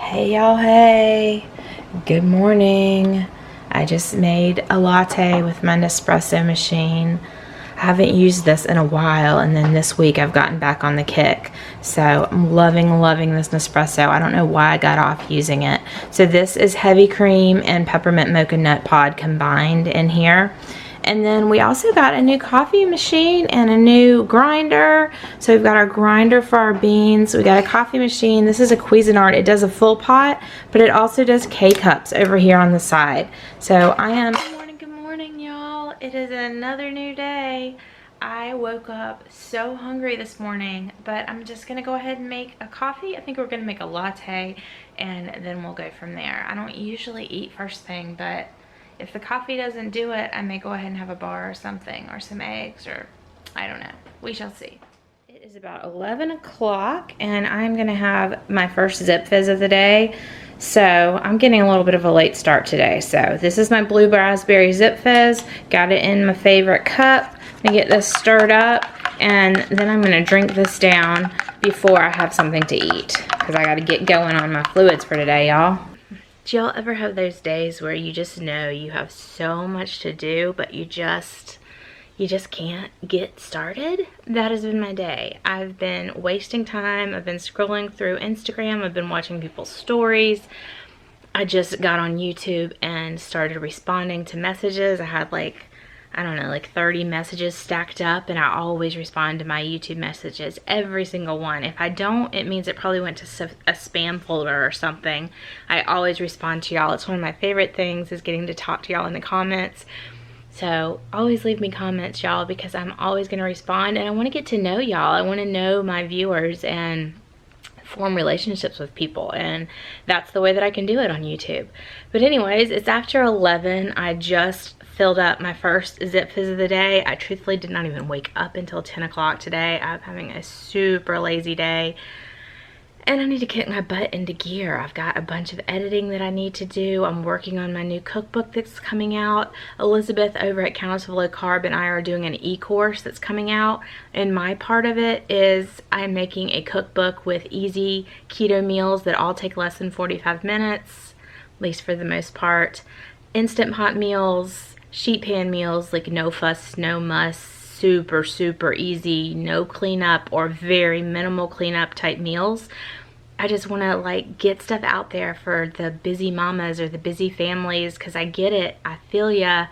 Hey y'all, hey, good morning. I just made a latte with my Nespresso machine. I haven't used this in a while, and then this week I've gotten back on the kick. So I'm loving this Nespresso. I don't know why I got off using it. So this is heavy cream and peppermint mocha nut pod combined in here. And then we also got a new coffee machine and a new grinder. So we've got our grinder for our beans. We got a coffee machine. This is a Cuisinart. It does a full pot, but it also does K-cups over here on the side. So I am... Good morning, y'all. It is another new day. I woke up so hungry this morning, but I'm just gonna go ahead and make a coffee. I think we're gonna make a latte, and then we'll go from there. I don't usually eat first thing, but if the coffee doesn't do it, I may go ahead and have a bar or something, or some eggs, or I don't know. We shall see. It is about 11 o'clock, and I'm gonna have my first Zip Fizz of the day. So I'm getting a little bit of a late start today. So this is my blue raspberry Zip Fizz. Got it in my favorite cup. I'm gonna get this stirred up, and then I'm gonna drink this down before I have something to eat, because I gotta get going on my fluids for today, y'all. Do y'all ever have those days where you just know you have so much to do, but you just can't get started? That has been my day. I've been wasting time. I've been scrolling through Instagram. I've been watching people's stories. I just got on YouTube and started responding to messages. I had like, I don't know, like 30 messages stacked up, and I always respond to my YouTube messages, every single one. If I don't, it means it probably went to a spam folder or something. I always respond to y'all. It's one of my favorite things, is getting to talk to y'all in the comments. So always leave me comments, y'all, because I'm always going to respond, and I want to get to know y'all. I want to know my viewers and form relationships with people, and that's the way that I can do it on YouTube. But anyways, it's after 11. I just filled up my first Zip Fizz of the day. I truthfully did not even wake up until 10 o'clock today. I'm having a super lazy day, and I need to kick my butt into gear. I've got a bunch of editing that I need to do. I'm working on my new cookbook that's coming out. Elizabeth over at Countess of Low Carb and I are doing an e-course that's coming out, and my part of it is I'm making a cookbook with easy keto meals that all take less than 45 minutes, at least for the most part. Instant pot meals, sheet pan meals, like no fuss, no muss, super easy, no cleanup or very minimal cleanup type meals. I just want to like get stuff out there for the busy mamas or the busy families, because I get it. I feel ya.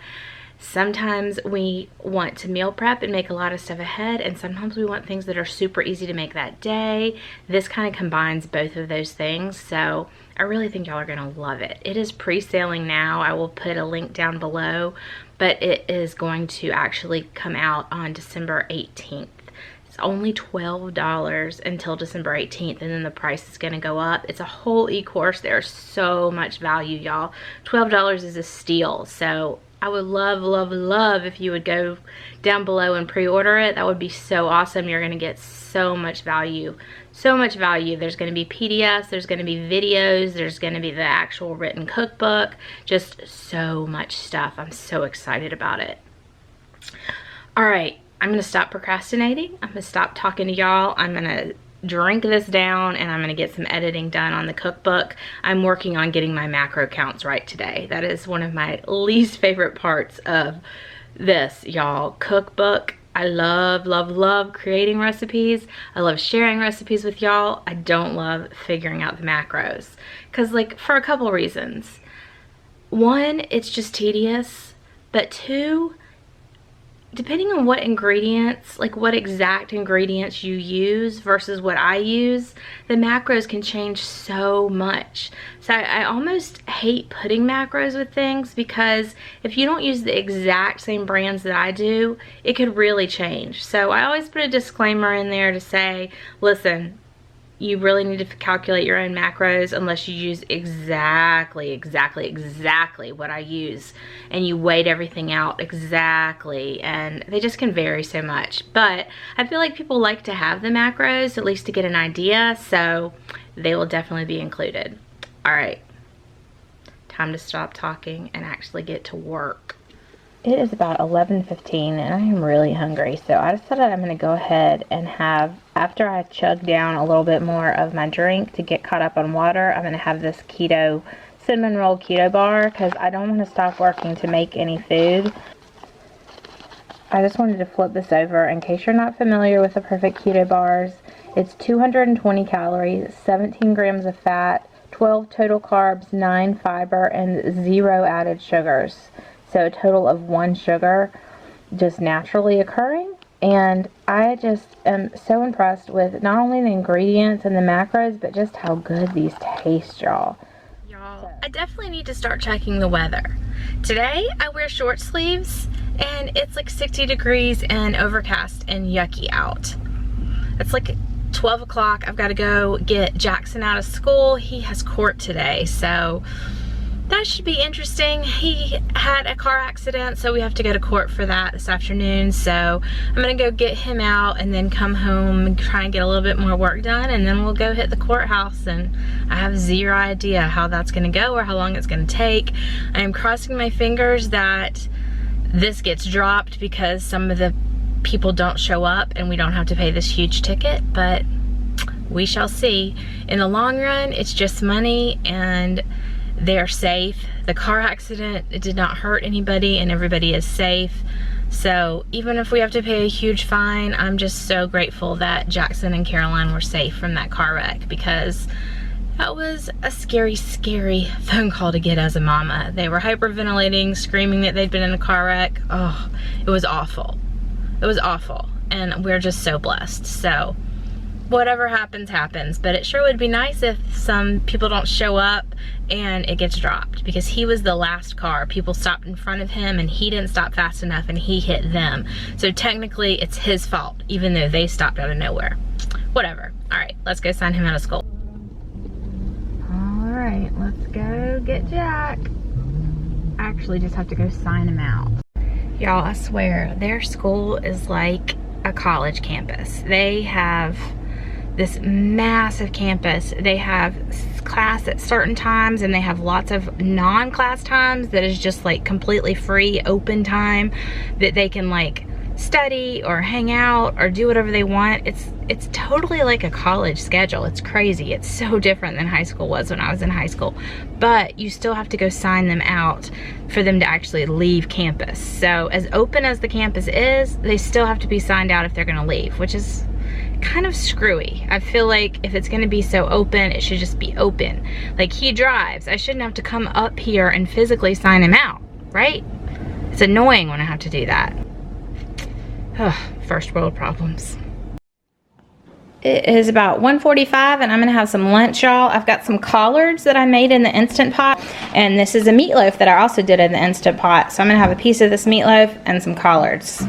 Sometimes we want to meal prep and make a lot of stuff ahead, and sometimes we want things that are super easy to make that day. This kind of combines both of those things, so I really think y'all are gonna love it. It is pre-saling now. I will put a link down below, but it is going to actually come out on December 18th. It's only $12 until December 18th, and then the price is gonna go up. It's a whole e-course. There's so much value, y'all. $12 is a steal, so I would love if you would go down below and pre-order it. That would be so awesome. You're gonna get so much value. So much value. There's gonna be PDFs, there's gonna be videos, there's gonna be the actual written cookbook. Just so much stuff. I'm so excited about it. All right, I'm gonna stop procrastinating. I'm gonna stop talking to y'all. I'm gonna drink this down, and I'm gonna get some editing done on the cookbook. I'm working on getting my macro counts right today. That is one of my least favorite parts of this, y'all. Cookbook. I love creating recipes. I love sharing recipes with y'all. I don't love figuring out the macros, because like for a couple reasons. One, it's just tedious, but two, depending on what ingredients, like what exact ingredients you use versus what I use, the macros can change so much. So I almost hate putting macros with things, because if you don't use the exact same brands that I do, it could really change. So I always put a disclaimer in there to say, listen, you really need to calculate your own macros unless you use exactly what I use, and you weighed everything out exactly, and they just can vary so much. But I feel like people like to have the macros, at least to get an idea, so they will definitely be included. All right, time to stop talking and actually get to work. It is about 11:15 and I am really hungry, so I decided I'm going to go ahead and have, after I chug down a little bit more of my drink to get caught up on water, I'm going to have this keto, cinnamon roll keto bar, because I don't want to stop working to make any food. I just wanted to flip this over in case you're not familiar with the perfect keto bars. It's 220 calories, 17 grams of fat, 12 total carbs, 9 fiber, and 0 added sugars. So a total of 1 sugar just naturally occurring. And I just am so impressed with not only the ingredients and the macros, but just how good these taste, y'all. I definitely need to start checking the weather. Today I wear short sleeves and it's like 60 degrees and overcast and yucky out. It's like 12 o'clock. I've got to go get Jackson out of school. He has court today, so that should be interesting. He had a car accident, so we have to go to court for that this afternoon. So I'm gonna go get him out and then come home and try and get a little bit more work done, and then we'll go hit the courthouse. And I have zero idea how that's gonna go or how long it's gonna take. I am crossing my fingers that this gets dropped because some of the people don't show up and we don't have to pay this huge ticket, but we shall see. In the long run, it's just money and they're safe. The car accident, it did not hurt anybody and everybody is safe. So even if we have to pay a huge fine, I'm just so grateful that Jackson and Caroline were safe from that car wreck, because that was a scary, scary phone call to get as a mama. They were hyperventilating, screaming that they'd been in a car wreck. Oh, it was awful. It was awful. And we're just so blessed. So whatever happens, happens. But it sure would be nice if some people don't show up and it gets dropped, because he was the last car. People stopped in front of him and he didn't stop fast enough and he hit them. So technically it's his fault, even though they stopped out of nowhere. Whatever. All right, let's go sign him out of school. All right, let's go get Jack. I actually just have to go sign him out. Y'all, I swear, their school is like a college campus. They have this massive campus. They have class at certain times and they have lots of non-class times that is just like completely free, open time that they can like study or hang out or do whatever they want. It's totally like a college schedule. It's crazy. It's so different than high school was when I was in high school. But you still have to go sign them out for them to actually leave campus. So as open as the campus is, they still have to be signed out if they're gonna leave, which is kind of screwy. I feel like if it's gonna be so open, it should just be open. Like, he drives. I shouldn't have to come up here and physically sign him out, right? It's annoying when I have to do that. First world problems. It is about 1:45 and I'm gonna have some lunch, y'all. I've got some collards that I made in the Instant Pot, and this is a meatloaf that I also did in the Instant Pot. So I'm gonna have a piece of this meatloaf and some collards.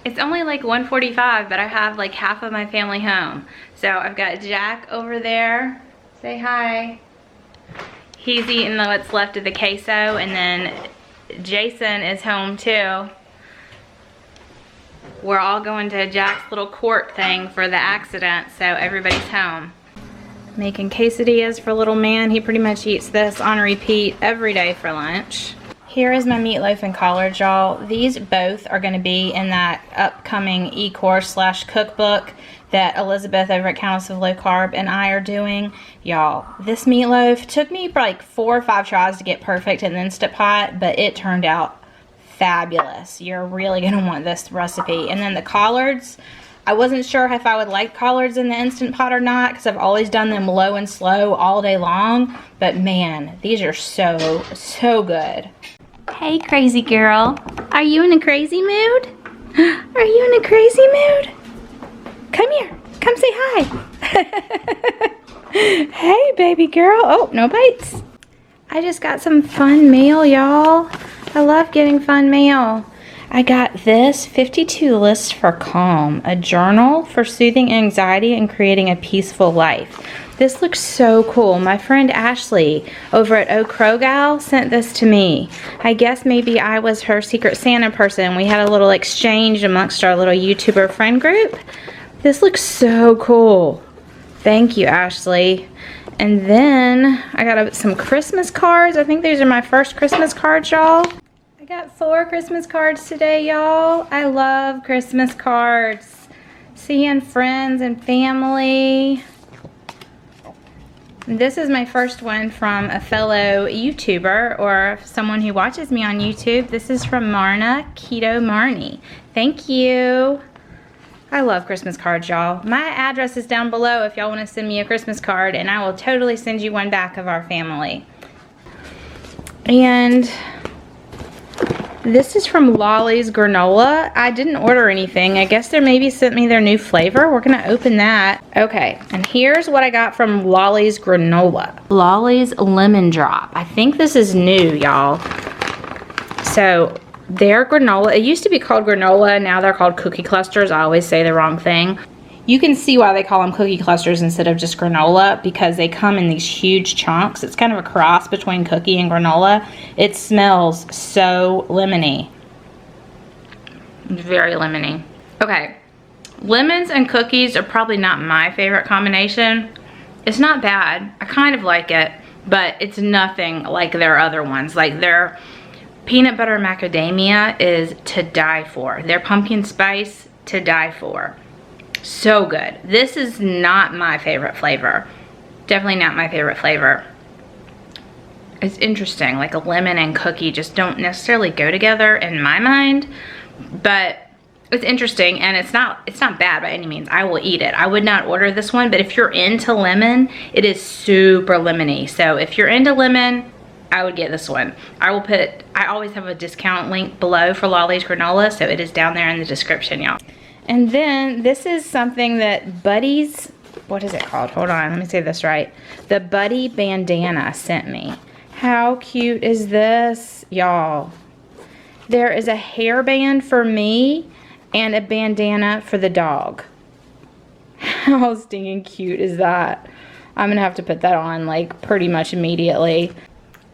It's only like 1:45, but I have like half of my family home. So I've got Jack over there. Say hi. He's eating what's left of the queso, and then Jason is home too. We're all going to Jack's little court thing for the accident, so everybody's home. Making quesadillas for little man. He pretty much eats this on repeat every day for lunch. Here is my meatloaf and collards, y'all. These both are going to be in that upcoming Ecourse / cookbook that Elizabeth over at Countess of Low Carb and I are doing. Y'all, this meatloaf took me like 4 or 5 tries to get perfect in the Instant Pot, but it turned out fabulous. You're really going to want this recipe. And then the collards, I wasn't sure if I would like collards in the Instant Pot or not, because I've always done them low and slow all day long. But man, these are so, so good. Hey, crazy girl. Are you in a crazy mood? Are you in a crazy mood? Come here. Come say hi. Hey, baby girl. Oh, no bites. I just got some fun mail, y'all. I love getting fun mail. I got this 52 lists for calm, a journal for soothing anxiety and creating a peaceful life. This looks so cool. My friend Ashley over at Old Cherokee Road sent this to me. I guess maybe I was her Secret Santa person. We had a little exchange amongst our little YouTuber friend group. This looks so cool. Thank you, Ashley. And then I got some Christmas cards. I think these are my first Christmas cards, y'all. I got 4 Christmas cards today, y'all. I love Christmas cards. Seeing friends and family. This is my first one from a fellow YouTuber or someone who watches me on YouTube. This is from Marna Keto Marnie. Thank you. I love Christmas cards, y'all. My address is down below if y'all want to send me a Christmas card, and I will totally send you one back of our family. And this is from Lolly's Granola. I didn't order anything. I guess they maybe sent me their new flavor. We're gonna open that. Okay, and here's what I got from Lolly's Granola. Lolly's Lemon Drop. I think this is new, y'all. So their granola, it used to be called granola, now they're called cookie clusters. I always say the wrong thing. You can see why they call them cookie clusters instead of just granola, because they come in these huge chunks. It's kind of a cross between cookie and granola. It smells so lemony. Very lemony. Okay, lemons and cookies are probably not my favorite combination. It's not bad. I kind of like it, but it's nothing like their other ones. Like their peanut butter macadamia is to die for. Their pumpkin spice, to die for. So good. This is not my favorite flavor. Definitely not my favorite flavor. It's interesting, like a lemon and cookie just don't necessarily go together in my mind, but it's interesting, and it's not bad by any means. I will eat it. I would not order this one, but if you're into lemon, it is super lemony. So if you're into lemon, I would get this one. I always have a discount link below for Lolly's Granola, so it is down there in the description, y'all. And then this is something that Buddy's, what is it called? Hold on, let me say this right. The Buddy Bandana sent me. How cute is this, y'all? There is a hairband for me and a bandana for the dog. How stinking cute is that? I'm gonna have to put that on like pretty much immediately.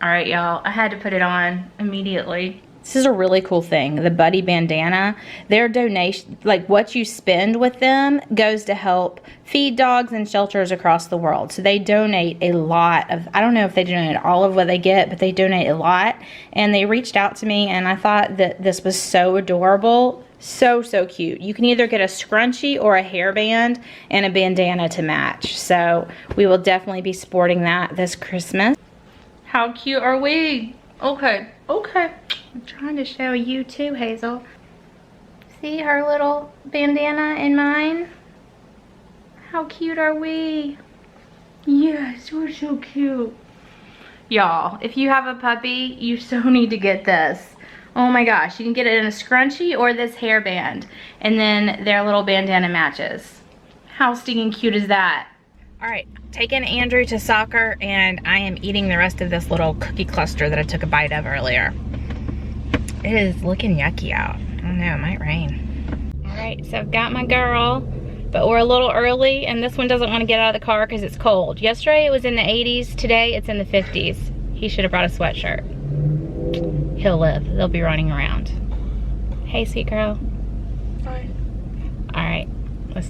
All right, y'all, I had to put it on immediately. This is a really cool thing, the Buddy Bandana. Their donation, like what you spend with them, goes to help feed dogs in shelters across the world. So they donate a lot of, I don't know if they donate all of what they get, but they donate a lot. And they reached out to me, and I thought that this was so adorable. So, so cute. You can either get a scrunchie or a hairband and a bandana to match. So we will definitely be sporting that this Christmas. How cute are we? Okay, okay. I'm trying to show you too, Hazel. See her little bandana and mine? How cute are we? Yes, we're so cute. Y'all, if you have a puppy, you so need to get this. Oh my gosh, you can get it in a scrunchie or this hairband. And then their little bandana matches. How stinking cute is that? All right, taking Andrew to soccer, and I am eating the rest of this little cookie cluster that I took a bite of earlier. It is looking yucky out. I don't know, it might rain. All right, so I've got my girl, but we're a little early, and this one doesn't want to get out of the car because it's cold. Yesterday it was in the 80s, today it's in the 50s. He should have brought a sweatshirt. He'll live, they'll be running around. Hey, sweet girl. Fine. All right, let's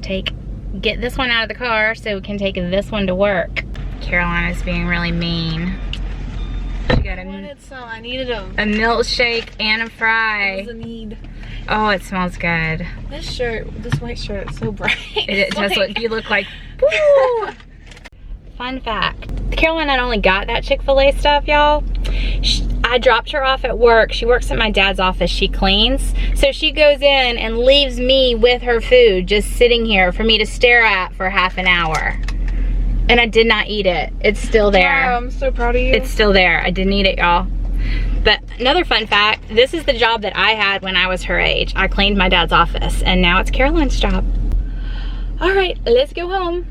get this one out of the car so we can take this one to work. Carolina's being really mean. She got I needed a milkshake and a fry. What does it need? Oh, it smells good. This white shirt is so bright. It does look, you look like, woo! Fun fact, Carolina not only got that Chick-fil-A stuff, y'all, I dropped her off at work. She works at my dad's office, she cleans. So she goes in and leaves me with her food just sitting here for me to stare at for half an hour. And I did not eat it. It's still there. Wow, I'm so proud of you. It's still there. I didn't eat it, y'all. But another fun fact, this is the job that I had when I was her age. I cleaned my dad's office, and now it's Caroline's job. All right, let's go home.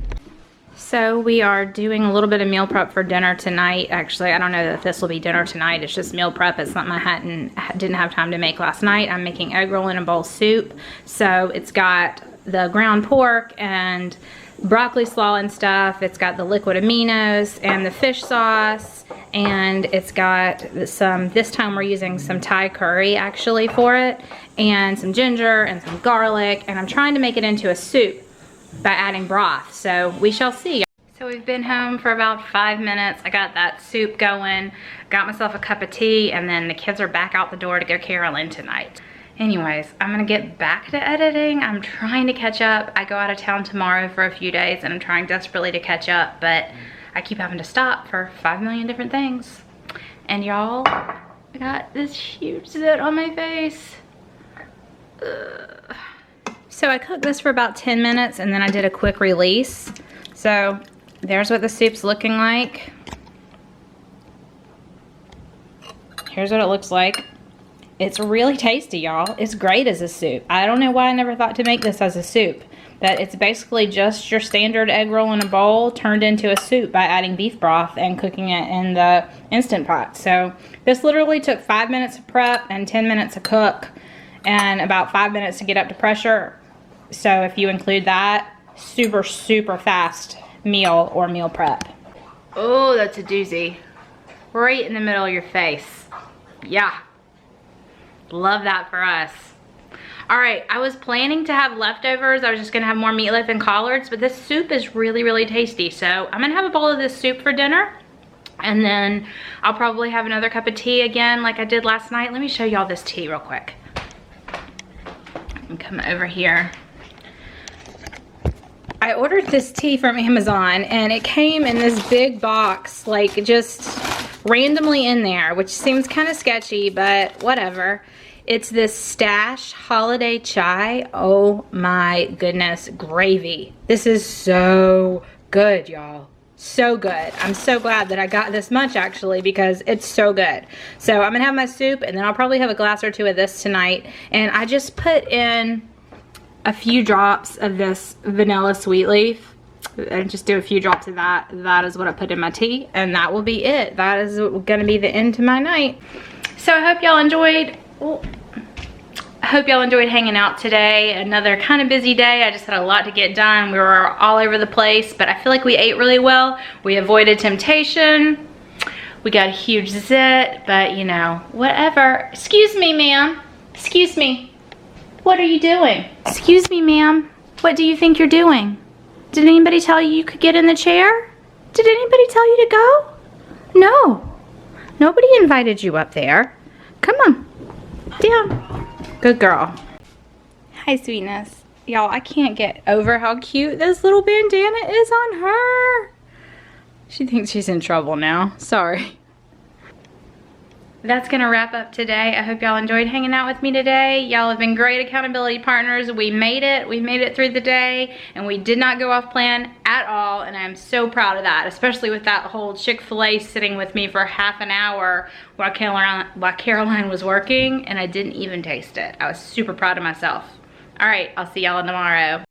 So we are doing a little bit of meal prep for dinner tonight. Actually, I don't know that this will be dinner tonight. It's just meal prep. It's something I didn't have time to make last night. I'm making egg roll in a bowl soup. So it's got the ground pork and broccoli slaw and stuff. It's got the liquid aminos and the fish sauce, and it's got some, this time we're using some Thai curry actually for it, and some ginger and some garlic, and I'm trying to make it into a soup by adding broth, so we shall see. So we've been home for about 5 minutes. I got that soup going, got myself a cup of tea, and then the kids are back out the door to go caroling tonight. Anyways, I'm gonna get back to editing. I'm trying to catch up. I go out of town tomorrow for a few days and I'm trying desperately to catch up, but I keep having to stop for 5 million different things. And y'all, I got this huge zit on my face. Ugh. So I cooked this for about 10 minutes and then I did a quick release. So there's what the soup's looking like. Here's what it looks like. It's really tasty, y'all. It's great as a soup. I don't know why I never thought to make this as a soup, but it's basically just your standard egg roll in a bowl turned into a soup by adding beef broth and cooking it in the Instant Pot. So this literally took 5 minutes of prep and 10 minutes to cook and about 5 minutes to get up to pressure. So if you include that, super, super fast meal or meal prep. Oh, that's a doozy. Right in the middle of your face. Yeah. Love that for us. All right, I was planning to have leftovers. I was just gonna have more meatloaf and collards, but this soup is really, really tasty. So I'm gonna have a bowl of this soup for dinner, and then I'll probably have another cup of tea again like I did last night. Let me show y'all this tea real quick. I'm coming over here. I ordered this tea from Amazon and it came in this big box, like just randomly in there, which seems kind of sketchy, but whatever. It's this Stash Holiday Chai. Oh my goodness, gravy. This is so good, y'all. So good. I'm so glad that I got this much actually because it's so good. So I'm gonna have my soup and then I'll probably have a glass or two of this tonight. And I just put in a few drops of this vanilla sweet leaf. And just do a few drops of that. That is what I put in my tea, and that will be it. That is gonna be the end to my night. So I hope y'all enjoyed. I hope y'all enjoyed hanging out today. Another kind of busy day. I just had a lot to get done. We were all over the place, but I feel like we ate really well. We avoided temptation. We got a huge zit, but you know, whatever. Excuse me, ma'am. Excuse me. What are you doing? Excuse me, ma'am. What do you think you're doing? Did anybody tell you you could get in the chair? Did anybody tell you to go? No. Nobody invited you up there. Come on. Down. Good girl. Hi, sweetness. Y'all, I can't get over how cute this little bandana is on her. She thinks she's in trouble now. Sorry. That's gonna wrap up today. I hope y'all enjoyed hanging out with me today. Y'all have been great accountability partners. We made it through the day, and we did not go off plan at all, and I'm so proud of that, especially with that whole Chick-fil-A sitting with me for half an hour while Caroline was working, and I didn't even taste it. I was super proud of myself. All right, I'll see y'all tomorrow.